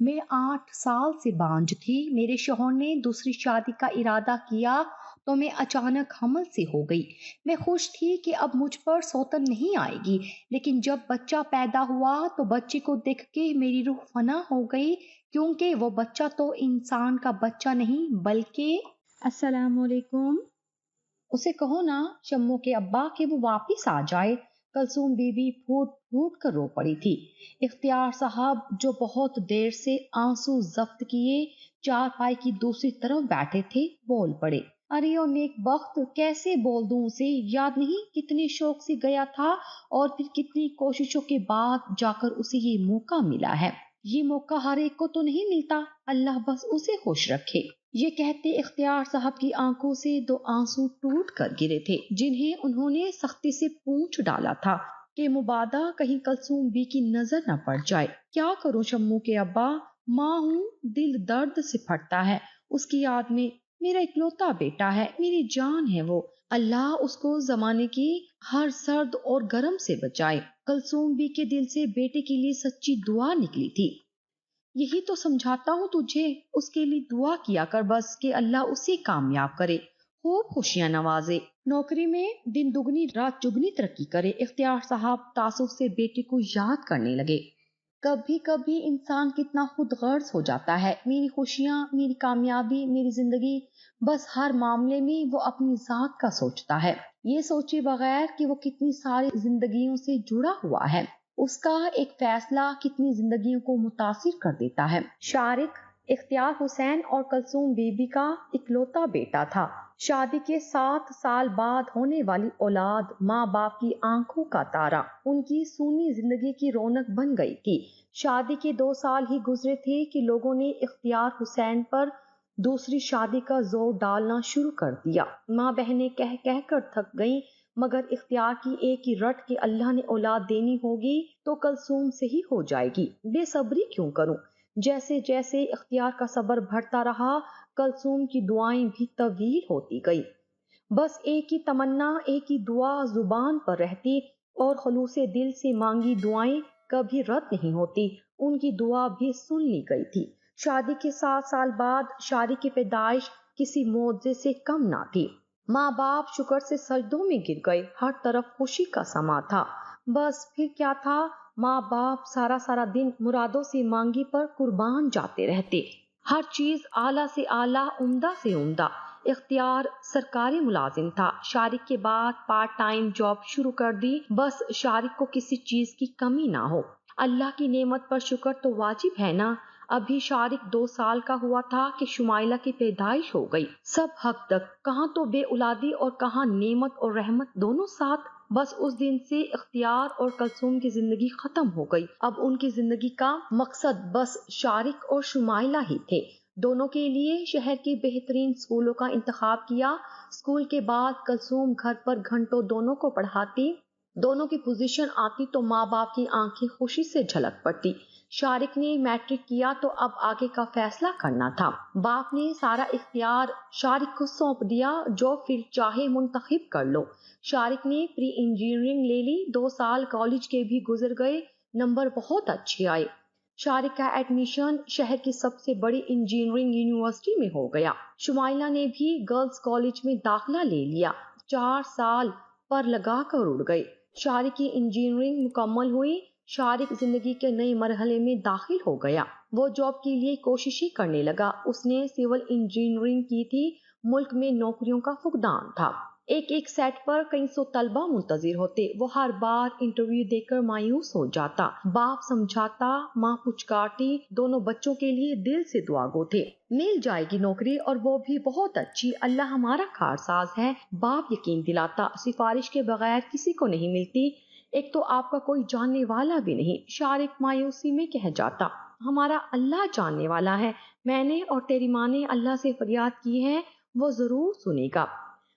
میں 8 سال سے بانجھ تھی۔ میرے شوہر نے دوسری شادی کا ارادہ کیا تو میں اچانک حمل سے ہو گئی۔ میں خوش تھی کہ اب مجھ پر سوتن نہیں آئے گی، لیکن جب بچہ پیدا ہوا تو بچے کو دیکھ کے میری روح فنا ہو گئی، کیونکہ وہ بچہ تو انسان کا بچہ نہیں بلکہ… السلام علیکم۔ اسے کہو نا شمو کے ابا کہ وہ واپس آ جائے۔ کلثوم بی بی پھوٹ پھوٹ کر رو پڑی تھی۔ اختیار صاحب جو بہت دیر سے آنسو ضبط کیے چارپائی کی دوسری طرف بیٹھے تھے بول پڑے، ارے او نیک بخت، کیسے بول دوں اسے، یاد نہیں کتنے شوق سے گیا تھا اور پھر کتنی کوششوں کے بعد جا کر اسے یہ موقع ملا ہے۔ یہ موقع ہر ایک کو تو نہیں ملتا، اللہ بس اسے خوش رکھے۔ یہ کہتے اختیار صاحب کی آنکھوں سے 2 آنسو ٹوٹ کر گرے تھے، جنہیں انہوں نے سختی سے پونچھ ڈالا تھا کہ مبادا کہیں کلثوم بی کی نظر نہ پڑ جائے۔ کیا کروں شمو کے ابا، ماں ہوں، دل درد سے پھٹتا ہے اس کی یاد میں۔ میرا اکلوتا بیٹا ہے، میری جان ہے وہ، اللہ اس کو زمانے کی ہر سرد اور گرم سے بچائے۔ کلثوم بی کے دل سے بیٹے کے لیے سچی دعا نکلی تھی۔ یہی تو سمجھاتا ہوں تجھے، اس کے لیے دعا کیا کر بس کہ اللہ اسے کامیاب کرے، خوب خوشیاں نوازے، نوکری میں دن دگنی رات چگنی ترقی کرے۔ اختیار صاحب تعصب سے بیٹے کو یاد کرنے لگے۔ کبھی کبھی انسان کتنا خود غرض ہو جاتا ہے، میری خوشیاں، میری کامیابی، میری زندگی، بس ہر معاملے میں وہ اپنی ذات کا سوچتا ہے، یہ سوچے بغیر کہ وہ کتنی ساری زندگیوں سے جڑا ہوا ہے، اس کا ایک فیصلہ کتنی زندگیوں کو متاثر کر دیتا ہے۔ شارق اختیار حسین اور کلثوم بی بی کا اکلوتا بیٹا تھا۔ شادی کے 7 سال بعد ہونے والی اولاد ماں باپ کی آنکھوں کا تارا، ان کی سونی زندگی کی رونق بن گئی تھی۔ شادی کے 2 سال ہی گزرے تھے کہ لوگوں نے اختیار حسین پر دوسری شادی کا زور ڈالنا شروع کر دیا۔ ماں بہنیں کہہ کہہ کر تھک گئیں، مگر اختیار کی ایک ہی رٹ کہ اللہ نے اولاد دینی ہوگی تو کلثوم سے ہی ہو جائے گی، بے صبری کیوں کروں۔ جیسے جیسے اختیار کا صبر بڑھتا رہا، کلثوم کی دعائیں بھی طویل ہوتی گئی۔ بس ایک ہی تمنا، ایک ہی دعا زبان پر رہتی اور خلوص دل سے مانگی دعائیں کبھی رد نہیں ہوتی، ان کی دعا بھی سن لی گئی تھی۔ شادی کے 7 سال بعد شارق کی پیدائش کسی معجزے سے کم نہ تھی۔ ماں باپ شکر سے سجدوں میں گر گئے، ہر طرف خوشی کا سما تھا۔ بس پھر کیا تھا، ماں باپ سارا دن مرادوں سے مانگی پر قربان جاتے رہتے، ہر چیز اعلیٰ سے اعلیٰ، عمدہ سے عمدہ۔ اختیار سرکاری ملازم تھا، شارق کے بعد پارٹ ٹائم جاب شروع کر دی، بس شارق کو کسی چیز کی کمی نہ ہو۔ اللہ کی نعمت پر شکر تو واجب ہے نا۔ ابھی شارق 2 سال کا ہوا تھا کہ شمائلہ کی پیدائش ہو گئی۔ سب حد تک، کہاں تو بے اولادی اور کہاں نعمت اور رحمت دونوں ساتھ۔ بس اس دن سے اختیار اور کلثوم کی زندگی ختم ہو گئی۔ اب ان کی زندگی کا مقصد بس شارق اور شمائلہ ہی تھے۔ دونوں کے لیے شہر کے بہترین اسکولوں کا انتخاب کیا۔ اسکول کے بعد کلثوم گھر پر گھنٹوں دونوں کو پڑھاتی، دونوں کی پوزیشن آتی تو ماں باپ کی آنکھیں خوشی سے جھلک پڑتی۔ شارق نے میٹرک کیا تو اب آگے کا فیصلہ کرنا تھا۔ باپ نے سارا اختیار شارق کو سونپ دیا، جو پھر چاہے منتخب کر لو۔ شارق نے پری انجینئرنگ لے لی، 2 سال کالج کے بھی گزر گئے، نمبر بہت اچھے آئے۔ شارق کا ایڈمیشن شہر کی سب سے بڑی انجینئرنگ یونیورسٹی میں ہو گیا۔ شمائلہ نے بھی گرلز کالج میں داخلہ لے لیا۔ 4 سال پر لگا کر اڑ گئے۔ شارق کی انجینئرنگ مکمل ہوئی، شارق زندگی کے نئے مرحلے میں داخل ہو گیا۔ وہ جاب کے لیے کوششیں کرنے لگا۔ اس نے سول انجینئرنگ کی تھی، ملک میں نوکریوں کا فقدان تھا۔ ایک سیٹ پر کئی سو طلبہ منتظر ہوتے، وہ ہر بار انٹرویو دے کر مایوس ہو جاتا۔ باپ سمجھاتا، ماں پچکارتی، دونوں بچوں کے لیے دل سے دعا گو تھے، مل جائے گی نوکری اور وہ بھی بہت اچھی، اللہ ہمارا کارساز ہے۔ باپ یقین دلاتا، سفارش کے بغیر کسی کو نہیں ملتی، ایک تو آپ کا کوئی جاننے والا بھی نہیں۔ شارق مایوسی میں کہہ جاتا، ہمارا اللہ جاننے والا ہے، میں نے اور تیری ماں نے اللہ سے فریاد کی ہے، وہ ضرور سنے گا۔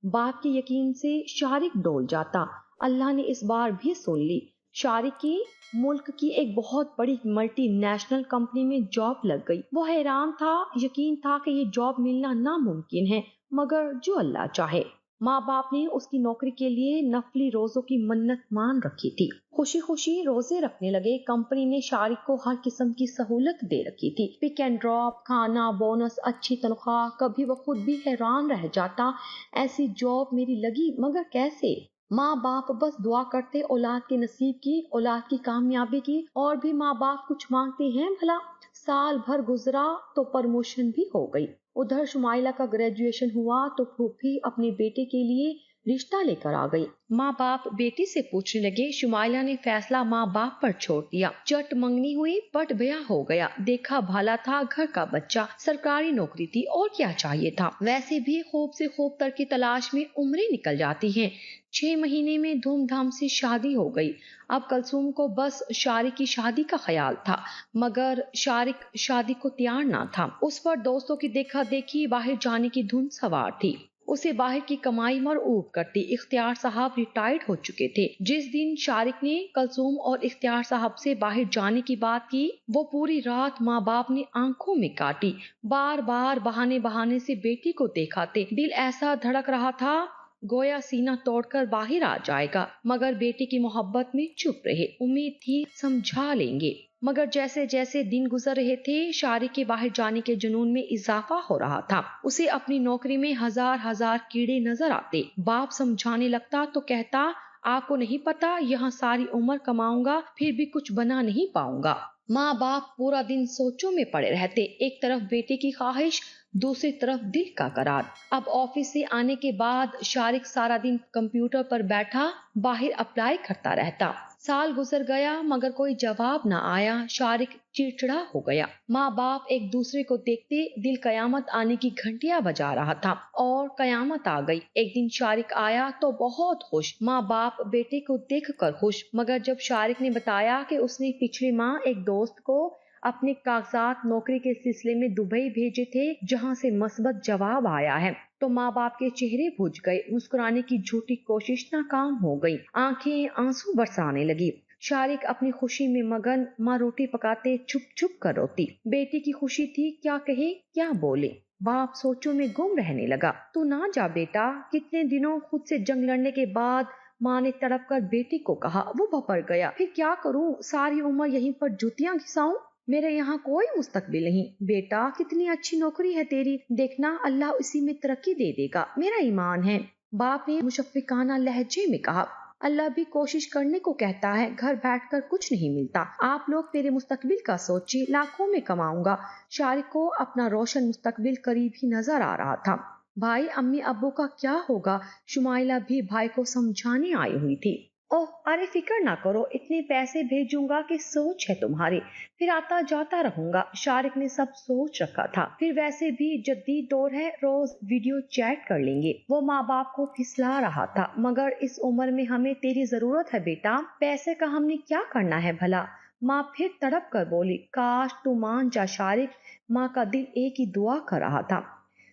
باپ کے یقین سے شارق ڈول جاتا، اللہ نے اس بار بھی سن لی۔ شارق کی ملک کی ایک بہت بڑی ملٹی نیشنل کمپنی میں جاب لگ گئی۔ وہ حیران تھا، یقین تھا کہ یہ جاب ملنا ناممکن ہے، مگر جو اللہ چاہے۔ ماں باپ نے اس کی نوکری کے لیے نفلی روزوں کی منت مان رکھی تھی۔ خوشی خوشی روزے رکھنے لگے۔ کمپنی نے شارق کو ہر قسم کی سہولت دے رکھی تھی، پک اینڈ ڈراپ، کھانا، بونس، اچھی تنخواہ۔ کبھی وہ خود بھی حیران رہ جاتا، ایسی جاب میری لگی مگر کیسے؟ ماں باپ بس دعا کرتے اولاد کے نصیب کی، اولاد کی کامیابی کی۔ اور بھی ماں باپ کچھ مانگتے ہیں بھلا؟ سال بھر گزرا تو پروموشن بھی ہو گئی۔ ادھر شمائلہ کا گریجویشن ہوا تو پھوپھی اپنے بیٹے کے لیے رشتہ لے کر آ گئی۔ ماں باپ بیٹی سے پوچھنے لگے۔ شمائلہ نے فیصلہ ماں باپ پر چھوڑ دیا۔ چٹ منگنی ہوئی، پٹ بیاہ ہو گیا۔ دیکھا بھالا تھا، گھر کا بچہ، سرکاری نوکری تھی، اور کیا چاہیے تھا؟ ویسے بھی خوب سے خوب تر کی تلاش میں عمریں نکل جاتی ہیں۔ 6 مہینے میں دھوم دھام سے شادی ہو گئی۔ اب کلثوم کو بس شارق کی شادی کا خیال تھا، مگر شارق شادی کو تیار نہ تھا۔ اس پر دوستوں کی دیکھا دیکھی باہر جانے کی دھن سوار تھی۔ اسے باہر کی کمائی مرعوب کرتی۔ اختیار صاحب ریٹائرڈ ہو چکے تھے۔ جس دن شارق نے کلثوم اور اختیار صاحب سے باہر جانے کی بات کی، وہ پوری رات ماں باپ نے آنکھوں میں کاٹی۔ بار بار بہانے سے بیٹی کو دیکھاتے، دل ایسا دھڑک رہا تھا گویا سینہ توڑ کر باہر آ جائے گا، مگر بیٹی کی محبت میں چپ رہے۔ امید تھی سمجھا لیں گے، مگر جیسے جیسے دن گزر رہے تھے شارق کے باہر جانے کے جنون میں اضافہ ہو رہا تھا۔ اسے اپنی نوکری میں ہزار کیڑے نظر آتے۔ باپ سمجھانے لگتا تو کہتا، آپ کو نہیں پتا یہاں ساری عمر کماؤں گا پھر بھی کچھ بنا نہیں پاؤں گا۔ ماں باپ پورا دن سوچوں میں پڑے رہتے، ایک طرف بیٹے کی خواہش، دوسری طرف دل کا قرار۔ اب آفس سے آنے کے بعد شارق سارا دن کمپیوٹر پر بیٹھا باہر اپلائی کرتا رہتا۔ سال گزر گیا مگر کوئی جواب نہ آیا۔ شارق چڑچڑا ہو گیا۔ ماں باپ ایک دوسرے کو دیکھتے دل قیامت آنے کی گھنٹیاں بجا رہا تھا، اور قیامت آ گئی۔ ایک دن شارق آیا تو بہت خوش، ماں باپ بیٹے کو دیکھ کر خوش، مگر جب شارق نے بتایا کہ اس نے پچھلی ماہ ایک دوست کو اپنے کاغذات نوکری کے سلسلے میں دبئی بھیجے تھے جہاں سے مثبت جواب آیا ہے، تو ماں باپ کے چہرے بجھ گئے۔ مسکرانے کی جھوٹی کوشش ناکام ہو گئی، آنکھیں آنسو برسانے لگی۔ شارق اپنی خوشی میں مگن، ماں روٹی پکاتے چھپ چھپ کر روتی۔ بیٹی کی خوشی تھی، کیا کہے کیا بولے؟ باپ سوچوں میں گم رہنے لگا۔ تو نہ جا بیٹا۔ کتنے دنوں خود سے جنگ لڑنے کے بعد ماں نے تڑپ کر بیٹی کو کہا۔ وہ بھپڑ گیا، پھر کیا کروں؟ ساری عمر یہیں پر جوتیاں گھساؤں؟ میرے یہاں کوئی مستقبل نہیں۔ بیٹا کتنی اچھی نوکری ہے تیری، دیکھنا اللہ اسی میں ترقی دے دے گا، میرا ایمان ہے۔ باپ نے مشفقانہ لہجے میں کہا، اللہ بھی کوشش کرنے کو کہتا ہے، گھر بیٹھ کر کچھ نہیں ملتا۔ آپ لوگ میرے مستقبل کا سوچیے، لاکھوں میں کماؤں گا۔ شارق کو اپنا روشن مستقبل قریب ہی نظر آ رہا تھا۔ بھائی امی ابو کا کیا ہوگا؟ شمائلہ بھی بھائی کو سمجھانے آئی ہوئی تھی۔ اوہ ارے فکر نہ کرو، اتنے پیسے بھیجوں گا کہ سوچ ہے تمہاری، پھر آتا جاتا رہوں گا۔ شارق نے سب سوچ رکھا تھا، پھر ویسے بھی جدید دور ہے، روز ویڈیو چیٹ کر لیں گے۔ وہ ماں باپ کو پھسلا رہا تھا، مگر اس عمر میں ہمیں تیری ضرورت ہے بیٹا، پیسے کا ہم نے کیا کرنا ہے بھلا؟ ماں پھر تڑپ کر بولی، کاش تو مان جا شارق۔ ماں کا دل ایک ہی دعا کر رہا تھا۔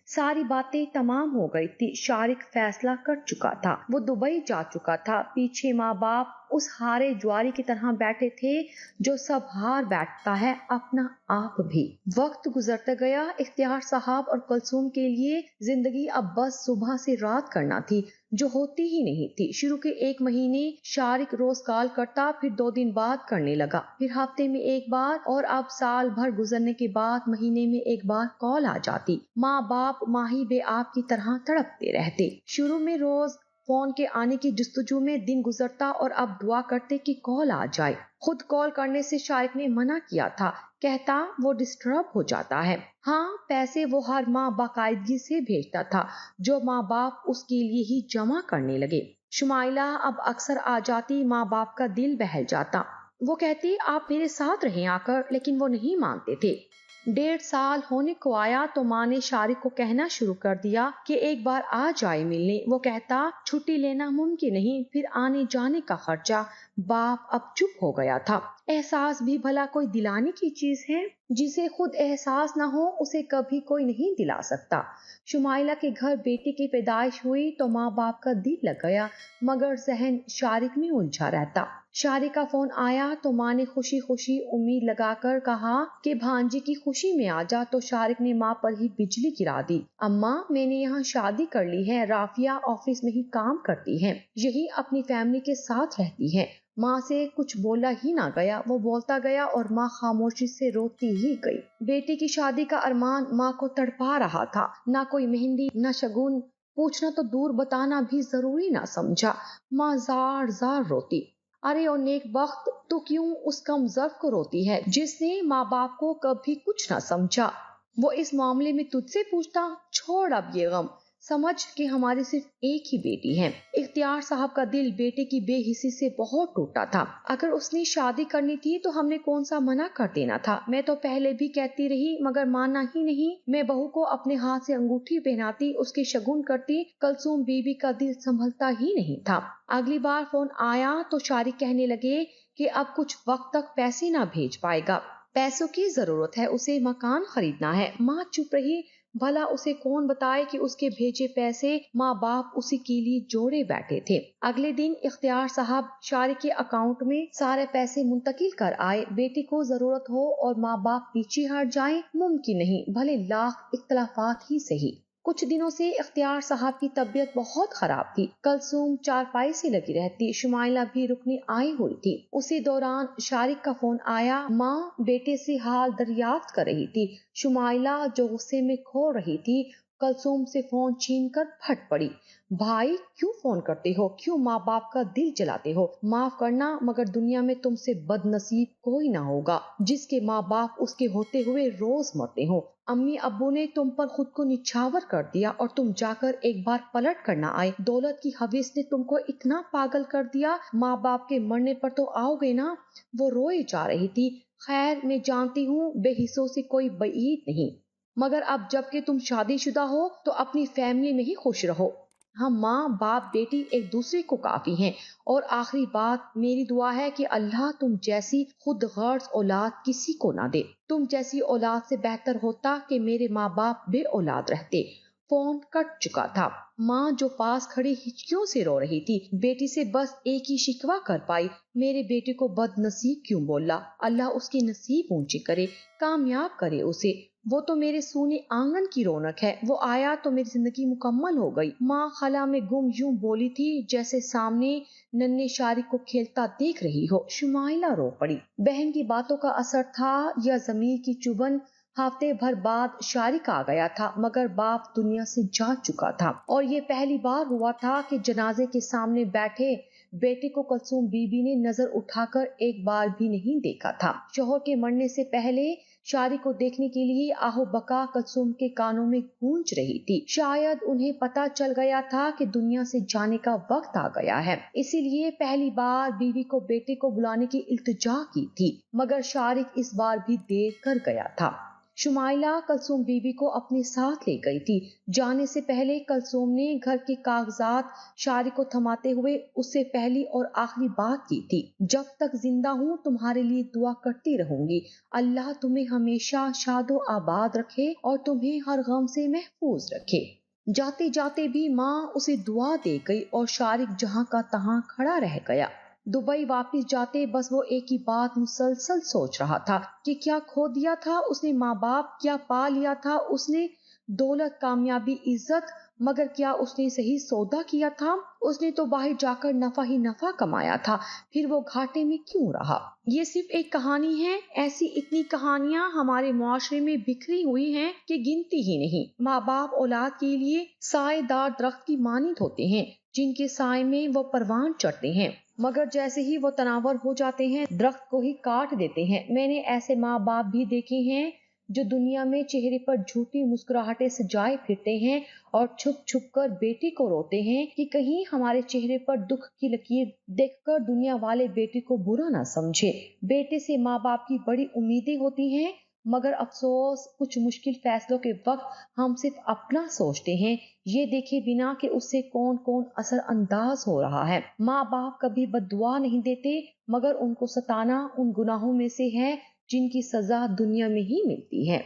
ساری باتیں تمام ہو گئی تھی۔ شارق فیصلہ کر چکا تھا، وہ دبئی جا چکا تھا۔ پیچھے ماں باپ اس ہارے جواری کی طرح بیٹھے تھے جو سب ہار بیٹھتا ہے، اپنا آپ بھی۔ وقت گزرتا گیا۔ اختیار صاحب اور کلثوم کے لیے زندگی اب بس صبح سے رات کرنا تھی، جو ہوتی ہی نہیں تھی۔ شروع کے 1 مہینے شارق روز کال کرتا، پھر 2 دن بعد کرنے لگا، پھر ہفتے میں 1 بار، اور اب سال بھر گزرنے کے بعد مہینے میں 1 بار کال آ جاتی۔ ماں باپ ماہی بے آپ کی طرح تڑپتے رہتے۔ شروع میں روز فون کے آنے کی جستجو میں دن گزرتا، اور اب دعا کرتے کہ کال آ جائے۔ خود کال کرنے سے شارق نے منع کیا تھا، کہتا وہ ڈسٹرب ہو جاتا ہے۔ ہاں پیسے وہ ہر ماہ باقاعدگی سے بھیجتا تھا، جو ماں باپ اس کے لیے ہی جمع کرنے لگے۔ شمائلہ اب اکثر آ جاتی، ماں باپ کا دل بہل جاتا۔ وہ کہتی آپ میرے ساتھ رہیں آ کر، لیکن وہ نہیں مانتے تھے۔ 1.5 سال ہونے کو آیا تو ماں نے شارق کو کہنا شروع کر دیا کہ ایک بار آ جائے ملنے۔ وہ کہتا چھٹی لینا ممکن نہیں، پھر آنے جانے کا خرچہ۔ باپ اب چپ ہو گیا تھا۔ احساس بھی بھلا کوئی دلانے کی چیز ہے؟ جسے خود احساس نہ ہو اسے کبھی کوئی نہیں دلا سکتا۔ شمائلہ کے گھر بیٹی کی پیدائش ہوئی تو ماں باپ کا دل لگ گیا، مگر ذہن شارق میں الجھا رہتا۔ شارق کا فون آیا تو ماں نے خوشی خوشی امید لگا کر کہا کہ بھانجی کی خوشی میں آ جا، تو شارق نے ماں پر ہی بجلی گرا دی۔ اماں، میں نے یہاں شادی کر لی ہے، رافیہ آفس میں ہی کام کرتی ہے، یہی اپنی فیملی کے ساتھ رہتی ہے۔ ماں سے کچھ بولا ہی نہ گیا، وہ بولتا گیا اور ماں خاموشی سے روتی ہی گئی۔ بیٹی کی شادی کا ارمان ماں کو تڑپا رہا تھا، نہ کوئی مہندی نہ شگون، پوچھنا تو دور بتانا بھی ضروری نہ سمجھا۔ ماں زار زار روتی۔ ارے او نیک بخت، تو کیوں اس کم ضرف کو روتی ہے جس نے ماں باپ کو کبھی کچھ نہ سمجھا؟ وہ اس معاملے میں تجھ سے پوچھتا؟ چھوڑ اب یہ غم، سمجھ کہ ہماری صرف ایک ہی بیٹی ہے۔ اختیار صاحب کا دل بیٹے کی بے حسی سے بہت ٹوٹا تھا۔ اگر اس نے شادی کرنی تھی تو ہم نے کون سا منع کر دینا تھا؟ میں تو پہلے بھی کہتی رہی مگر مانا ہی نہیں۔ میں بہو کو اپنے ہاتھ سے انگوٹھی پہناتی، اس کے شگن کرتی، کلثوم بی بی کا دل سنبھلتا ہی نہیں تھا۔ اگلی بار فون آیا تو شارق کہنے لگے کہ اب کچھ وقت تک پیسے نہ بھیج پائے گا، پیسوں کی ضرورت ہے، اسے مکان خریدنا ہے۔ ماں چپ رہی، بھلا اسے کون بتائے کہ اس کے بھیجے پیسے ماں باپ اسی کے لیے جوڑے بیٹھے تھے۔ اگلے دن اختیار صاحب شارق کے اکاؤنٹ میں سارے پیسے منتقل کر آئے۔ بیٹی کو ضرورت ہو اور ماں باپ پیچھے ہٹ جائیں ممکن نہیں، بھلے لاکھ اختلافات ہی صحیح۔ کچھ دنوں سے اختیار صاحب کی طبیعت بہت خراب تھی۔ کلثوم چارپائی سے لگی رہتی، شمائلہ بھی رکنے آئی ہوئی تھی۔ اسی دوران شارق کا فون آیا۔ ماں بیٹے سے حال دریافت کر رہی تھی۔ شمائلہ جو غصے میں کھو رہی تھی، کلثوم سے فون چھین کر پھٹ پڑی۔ بھائی کیوں فون کرتے ہو؟ کیوں ماں باپ کا دل جلاتے ہو؟ معاف کرنا مگر دنیا میں تم سے بد نصیب کوئی نہ ہوگا جس کے ماں باپ اس کے ہوتے ہوئے روز مرتے ہوں۔ امی ابو نے تم پر خود کو نچھاور کر دیا اور تم جا کر ایک بار پلٹ کر نہ آئے۔ دولت کی حوث نے تم کو اتنا پاگل کر دیا، ماں باپ کے مرنے پر تو آؤ گے نا؟ وہ روئے جا رہی تھی۔ خیر میں جانتی ہوں بے حصوں سے کوئی بعید نہیں، مگر اب جب کہ تم شادی شدہ ہو تو اپنی فیملی میں ہی خوش رہو۔ ہم ماں باپ بیٹی ایک دوسرے کو کافی ہیں، اور آخری بات میری دعا ہے کہ اللہ تم جیسی خود غرض اولاد کسی کو نہ دے۔ تم جیسی اولاد سے بہتر ہوتا کہ میرے ماں باپ بے اولاد رہتے۔ فون کٹ چکا تھا۔ ماں جو پاس کھڑی ہچکیوں سے رو رہی تھی، بیٹی سے بس ایک ہی شکوہ کر پائی، میرے بیٹے کو بد نصیب کیوں بولا؟ اللہ اس کی نصیب اونچی کرے، کامیاب کرے اسے۔ وہ تو میرے سونے آنگن کی رونق ہے، وہ آیا تو میری زندگی مکمل ہو گئی۔ ماں خلا میں گم یوں بولی تھی جیسے سامنے ننھے شارق کو کھیلتا دیکھ رہی ہو۔ شمائلہ رو پڑی۔ بہن کی باتوں کا اثر تھا یا ضمیر کی چبھن؟ ہفتے بھر بعد شارق آ گیا تھا، مگر باپ دنیا سے جا چکا تھا، اور یہ پہلی بار ہوا تھا کہ جنازے کے سامنے بیٹھے بیٹے کو کلثوم بی بی نے نظر اٹھا کر ایک بار بھی نہیں دیکھا تھا۔ شوہر کے مرنے سے پہلے شارق کو دیکھنے کے لیے آہو بکا کلثوم کے کانوں میں گونج رہی تھی۔ شاید انہیں پتا چل گیا تھا کہ دنیا سے جانے کا وقت آ گیا ہے، اسی لیے پہلی بار بیوی کو بیٹے کو بلانے کی التجا کی تھی، مگر شارق اس بار بھی دیر کر گیا تھا۔ شمائلہ کلثوم بی بی کو اپنے ساتھ لے گئی تھی۔ جانے سے پہلے کلثوم نے گھر کے کاغذات شارق کو تھماتے ہوئے اس سے پہلی اور آخری بات کی تھی، جب تک زندہ ہوں تمہارے لیے دعا کرتی رہوں گی، اللہ تمہیں ہمیشہ شاد و آباد رکھے اور تمہیں ہر غم سے محفوظ رکھے۔ جاتے جاتے بھی ماں اسے دعا دے گئی اور شارق جہاں کا تہاں کھڑا رہ گیا۔ دبئی واپس جاتے بس وہ ایک ہی بات مسلسل سوچ رہا تھا کہ کیا کھو دیا تھا اس نے ماں باپ، کیا پا لیا تھا اس نے دولت، کامیابی، عزت، مگر کیا اس نے صحیح سودا کیا تھا؟ اس نے تو باہر جا کر نفع ہی نفع کمایا تھا، پھر وہ گھاٹے میں کیوں رہا؟ یہ صرف ایک کہانی ہے، ایسی اتنی کہانیاں ہمارے معاشرے میں بکھری ہوئی ہیں کہ گنتی ہی نہیں۔ ماں باپ اولاد کے لیے سائے دار درخت کی مانند ہوتے ہیں، جن کے سائے میں وہ پروان چڑھتے ہیں، مگر جیسے ہی وہ تناور ہو جاتے ہیں درخت کو ہی کاٹ دیتے ہیں۔ میں نے ایسے ماں باپ بھی دیکھے ہیں جو دنیا میں چہرے پر جھوٹی مسکراہٹیں سجائے پھرتے ہیں اور چھپ چھپ کر بیٹے کو روتے ہیں کہ کہیں ہمارے چہرے پر دکھ کی لکیر دیکھ کر دنیا والے بیٹے کو برا نہ سمجھے۔ بیٹے سے ماں باپ کی بڑی امیدیں ہوتی ہیں، مگر افسوس کچھ مشکل فیصلوں کے وقت ہم صرف اپنا سوچتے ہیں، یہ دیکھے بنا کہ اس سے کون کون اثر انداز ہو رہا ہے۔ ماں باپ کبھی بد دعا نہیں دیتے، مگر ان کو ستانا ان گناہوں میں سے ہے جن کی سزا دنیا میں ہی ملتی ہے۔